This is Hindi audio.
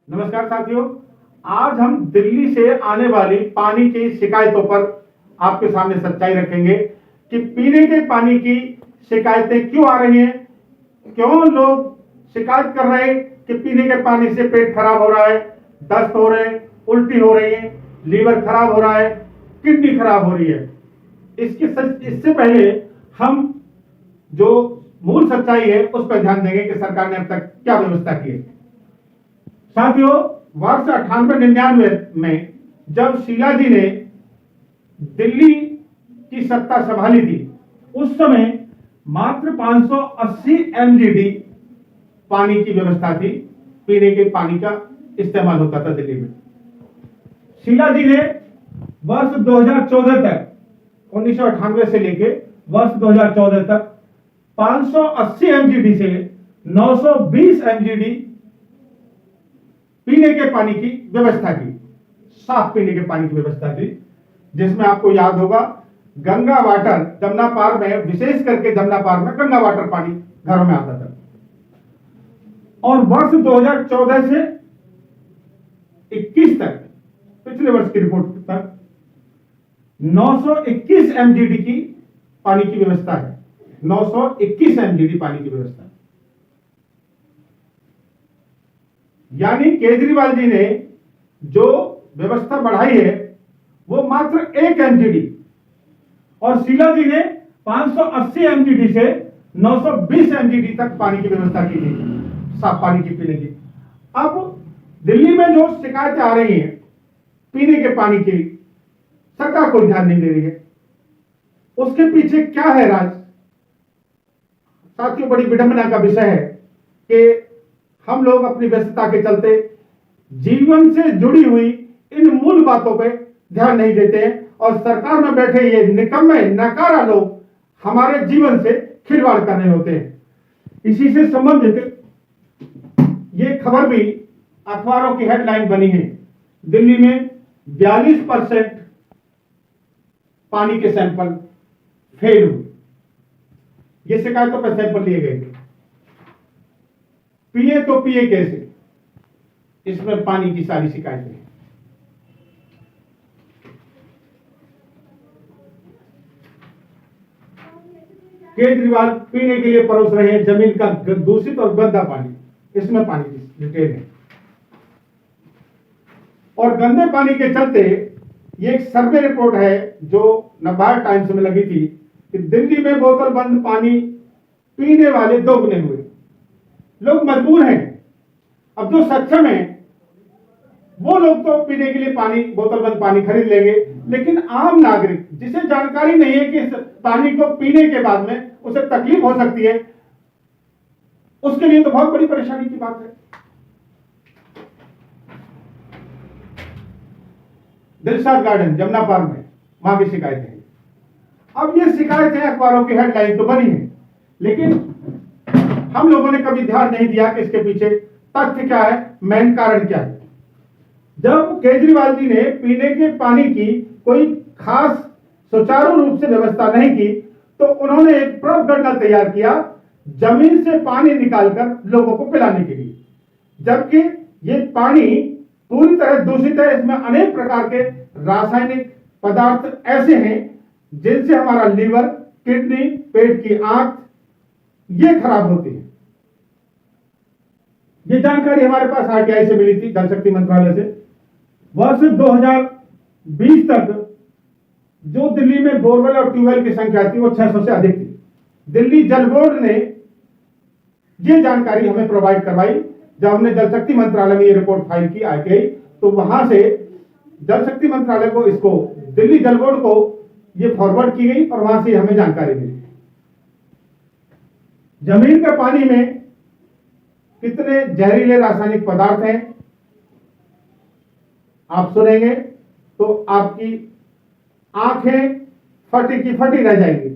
नमस्कार साथियों, आज हम दिल्ली से आने वाली पानी की शिकायतों पर आपके सामने सच्चाई रखेंगे कि पीने के पानी की शिकायतें क्यों आ रही हैं, क्यों लोग शिकायत कर रहे हैं कि पीने के पानी से पेट खराब हो रहा है, दस्त हो रहे हैं, उल्टी हो रही है, लीवर खराब हो रहा है, किडनी खराब हो रही है। इससे पहले हम जो मूल सच्चाई है उस पर ध्यान देंगे कि सरकार ने अब तक क्या व्यवस्था की है। साथियों, वर्ष 98-99 में जब शीला जी ने दिल्ली की सत्ता संभाली थी, उस समय मात्र 580 एमजीडी पानी की व्यवस्था थी, पीने के पानी का इस्तेमाल होता था दिल्ली में। शीला जी ने वर्ष 2014 तक, 1998 से लेके वर्ष 2014 तक 580 एमजीडी से 920 एमजीडी पीने के पानी की व्यवस्था की, साफ पीने के पानी की व्यवस्था की, जिसमें आपको याद होगा गंगा वाटर, जमुना पार में, विशेष करके जमुना पार में गंगा वाटर पानी घरों में आता था। और वर्ष 2014 से 21 तक, पिछले वर्ष की रिपोर्ट तक 921 एमजीडी की पानी की व्यवस्था है। 921 एमजीडी पानी की व्यवस्था, यानी केजरीवाल जी ने जो व्यवस्था बढ़ाई है वो मात्र 1 एमजीडी, और शीला जी ने 580 एमजीडी से 920 एमजीडी तक पानी की व्यवस्था की थी, साफ पानी की पीने की। अब दिल्ली में जो शिकायतें आ रही हैं पीने के पानी की, सरकार कोई ध्यान नहीं दे रही है। उसके पीछे क्या है राज? साथियों, बड़ी विडंबना का विषय है कि हम लोग अपनी व्यस्तता के चलते जीवन से जुड़ी हुई इन मूल बातों पे ध्यान नहीं देते हैं, और सरकार में बैठे ये निकम्मे नकारा लोग हमारे जीवन से खिलवाड़ कर रहे होते हैं। इसी से संबंधित ये खबर भी अखबारों की हेडलाइन बनी है। दिल्ली में 42% पानी के सैंपल फेल हुए। ये शिकायतों पर सैंपल लिए गए थे। पिए तो पिए कैसे, इसमें पानी की सारी शिकायतें हैं। केजरीवाल पीने के लिए परोस रहे हैं जमीन का दूषित और गंदा पानी, इसमें पानी की डिटेल है। और गंदे पानी के चलते ये एक सर्वे रिपोर्ट है जो नवभारत टाइम्स में लगी थी कि दिल्ली में बोतल बंद पानी पीने वाले दोगुने हुए। लोग मजबूर हैं। अब जो सक्षम हैं वो लोग तो पीने के लिए पानी, बोतल बंद पानी खरीद लेंगे, लेकिन आम नागरिक जिसे जानकारी नहीं है कि इस पानी को पीने के बाद में उसे तकलीफ हो सकती है, उसके लिए तो बहुत बड़ी परेशानी की बात है। दिलशाद गार्डन जमुना पार में वहां की शिकायतें हैं। अब ये शिकायतें अखबारों की हेडलाइन तो बनी है, लेकिन हम लोगों ने कभी ध्यान नहीं दिया कि इसके पीछे तथ्य क्या है, मेन कारण क्या है। जब केजरीवाल जी ने पीने के पानी की कोई खास सुचारू रूप से व्यवस्था नहीं की, तो उन्होंने एक प्रोपगंडा तैयार किया जमीन से पानी निकालकर लोगों को पिलाने के लिए, जबकि ये पानी पूरी तरह दूषित है। इसमें अनेक प्रकार के रासायनिक पदार्थ ऐसे हैं जिनसे हमारा लीवर, किडनी, पेट की आंत ये खराब होती है। ये जानकारी हमारे पास आरटीआई से मिली थी, जल शक्ति मंत्रालय से। वर्ष 2020 तक जो दिल्ली में बोरवेल और ट्यूबवेल की संख्या थी वो 600 से अधिक थी। दिल्ली जल बोर्ड ने ये जानकारी हमें प्रोवाइड करवाई। जब हमने जल शक्ति मंत्रालय में ये रिपोर्ट फाइल की आरटीआई, तो वहां से जल शक्ति मंत्रालय को, इसको दिल्ली जल बोर्ड को ये फॉरवर्ड की गई और वहां से हमें जानकारी मिली। जमीन के पानी में कितने जहरीले रासायनिक पदार्थ हैं आप सुनेंगे तो आपकी आंखें फटी की फटी रह जाएंगी।